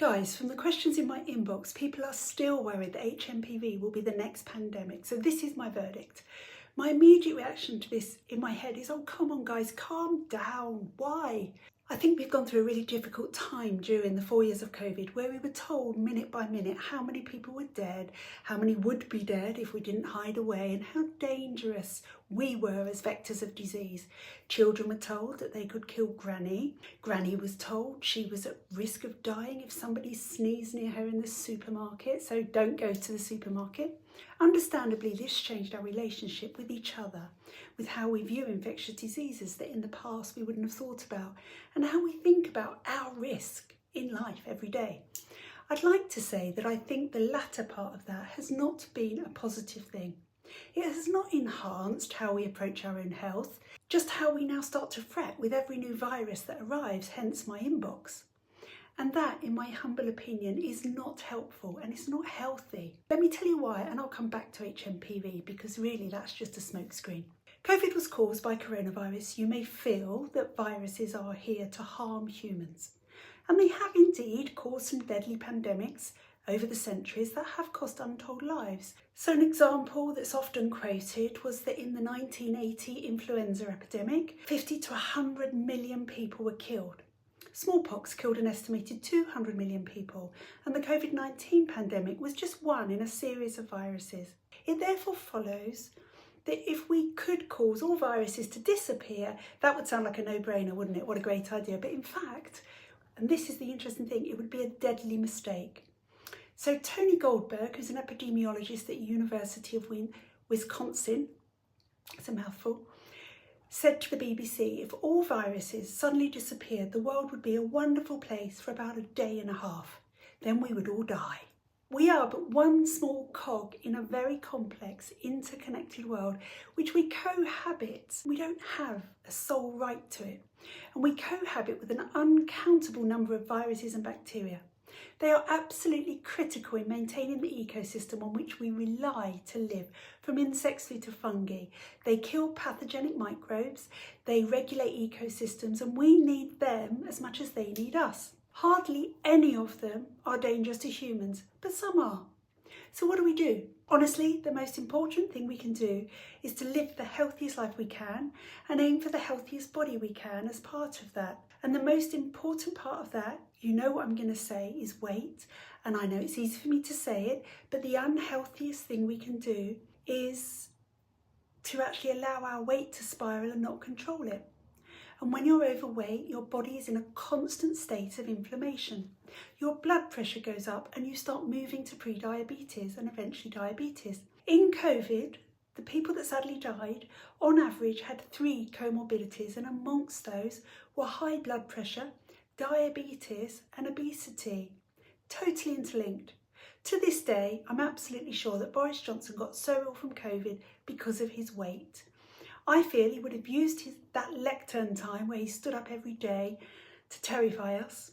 Guys, from the questions in my inbox, people are still worried that Hmpv will be the next pandemic. So this is my verdict. My immediate reaction to this in my head is, oh, come on guys, calm down. Why? I think we've gone through a really difficult time during the 4 years of COVID where we were told minute by minute how many people were dead, how many would be dead if we didn't hide away, and how dangerous we were as vectors of disease. Children were told that they could kill Granny. Granny was told she was at risk of dying if somebody sneezed near her in the supermarket, so don't go to the supermarket. Understandably, this changed our relationship with each other, with how we view infectious diseases that in the past we wouldn't have thought about, and how we think about our risk in life every day. I'd like to say that I think the latter part of that has not been a positive thing. It has not enhanced how we approach our own health, just how we now start to fret with every new virus that arrives, hence my inbox. And that, in my humble opinion, is not helpful and it's not healthy. Let me tell you why, and I'll come back to Hmpv because really that's just a smokescreen. COVID was caused by coronavirus. You may feel that viruses are here to harm humans. And they have indeed caused some deadly pandemics over the centuries that have cost untold lives. So an example that's often quoted was that in the 1980 influenza epidemic, 50 to 100 million people were killed. Smallpox killed an estimated 200 million people, and the COVID-19 pandemic was just one in a series of viruses. It therefore follows that if we could cause all viruses to disappear, that would sound like a no-brainer, wouldn't it? What a great idea. But in fact, and this is the interesting thing, it would be a deadly mistake. So Tony Goldberg, who's an epidemiologist at the University of Wisconsin, it's a mouthful, said to the BBC, if all viruses suddenly disappeared, the world would be a wonderful place for about a day and a half. Then we would all die. We are but one small cog in a very complex, interconnected world, which we cohabit. We don't have a sole right to it. And we cohabit with an uncountable number of viruses and bacteria. They are absolutely critical in maintaining the ecosystem on which we rely to live, from insects through to fungi. They kill pathogenic microbes, they regulate ecosystems, and we need them as much as they need us. Hardly any of them are dangerous to humans, but some are. So what do we do? Honestly, the most important thing we can do is to live the healthiest life we can and aim for the healthiest body we can as part of that. And the most important part of that, you know what I'm going to say, is weight. And I know it's easy for me to say it, but the unhealthiest thing we can do is to actually allow our weight to spiral and not control it. And when you're overweight, your body is in a constant state of inflammation. Your blood pressure goes up and you start moving to pre-diabetes and eventually diabetes. In COVID, the people that sadly died, on average, had 3 comorbidities, and amongst those were high blood pressure, diabetes and obesity. Totally interlinked. To this day, I'm absolutely sure that Boris Johnson got so ill from COVID because of his weight. I feel he would have used that lectern time where he stood up every day to terrify us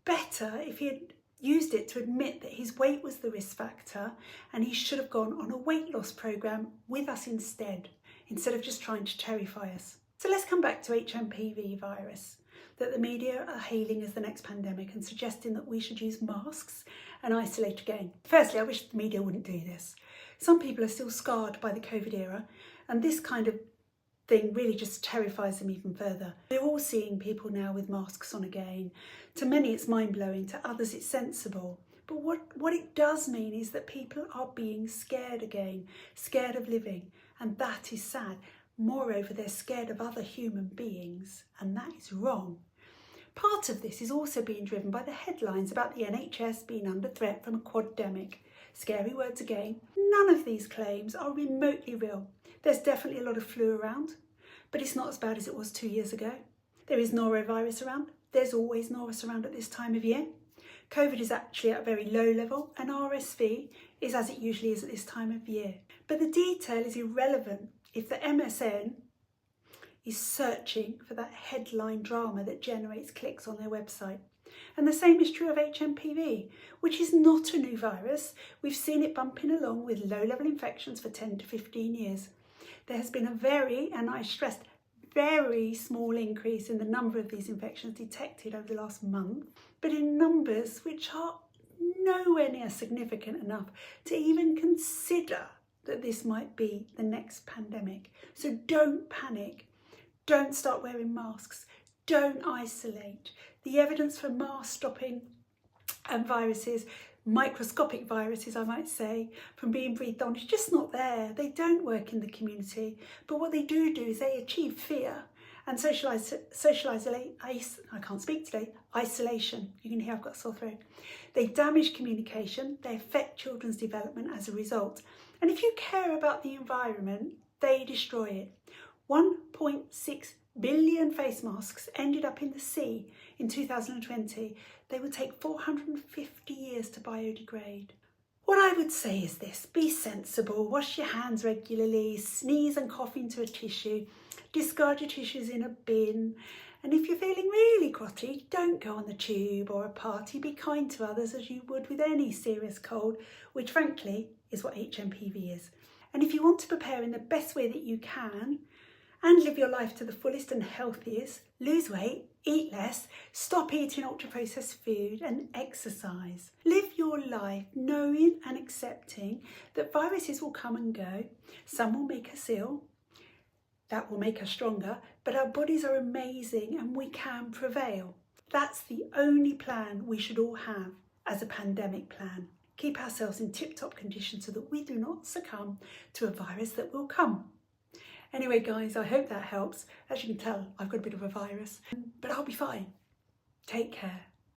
better if he had used it to admit that his weight was the risk factor and he should have gone on a weight loss programme with us instead of just trying to terrify us. So let's come back to Hmpv virus, that the media are hailing as the next pandemic and suggesting that we should use masks and isolate again. Firstly, I wish the media wouldn't do this. Some people are still scarred by the COVID era, and this kind of thing really just terrifies them even further. We're all seeing people now with masks on again. To many it's mind-blowing, to others it's sensible. But what it does mean is that people are being scared again, scared of living, and that is sad. Moreover, they're scared of other human beings, and that is wrong. Part of this is also being driven by the headlines about the NHS being under threat from a quademic. Scary words again. None of these claims are remotely real. There's definitely a lot of flu around, but it's not as bad as it was 2 years ago. There is norovirus around. There's always norovirus around at this time of year. COVID is actually at a very low level, and RSV is as it usually is at this time of year. But the detail is irrelevant if the MSN is searching for that headline drama that generates clicks on their website. And the same is true of Hmpv, which is not a new virus. We've seen it bumping along with low-level infections for 10 to 15 years. There has been a very, and I stressed, very small increase in the number of these infections detected over the last month. but in numbers which are nowhere near significant enough to even consider that this might be the next pandemic. So don't panic. Don't start wearing masks. Don't isolate. The evidence for mask stopping viruses, microscopic viruses I might say, from being breathed on is just not there. They don't work in the community, but what they do is they achieve fear and isolation. You can hear I've got a sore throat. They damage communication, they affect children's development as a result. And if you care about the environment, they destroy it. 1.6 billion face masks ended up in the sea in 2020. They will take 450 years to biodegrade. What I would say is this: be sensible, wash your hands regularly, sneeze and cough into a tissue, discard your tissues in a bin, and if you're feeling really grotty, don't go on the tube or a party. Be kind to others as you would with any serious cold, which frankly is what Hmpv is. And if you want to prepare in the best way that you can and live your life to the fullest and healthiest, lose weight, eat less, stop eating ultra-processed food and exercise. Live your life knowing and accepting that viruses will come and go. Some will make us ill, that will make us stronger, but our bodies are amazing and we can prevail. That's the only plan we should all have as a pandemic plan. Keep ourselves in tip-top condition so that we do not succumb to a virus that will come. Anyway guys, I hope that helps. As you can tell, I've got a bit of a virus, but I'll be fine. Take care.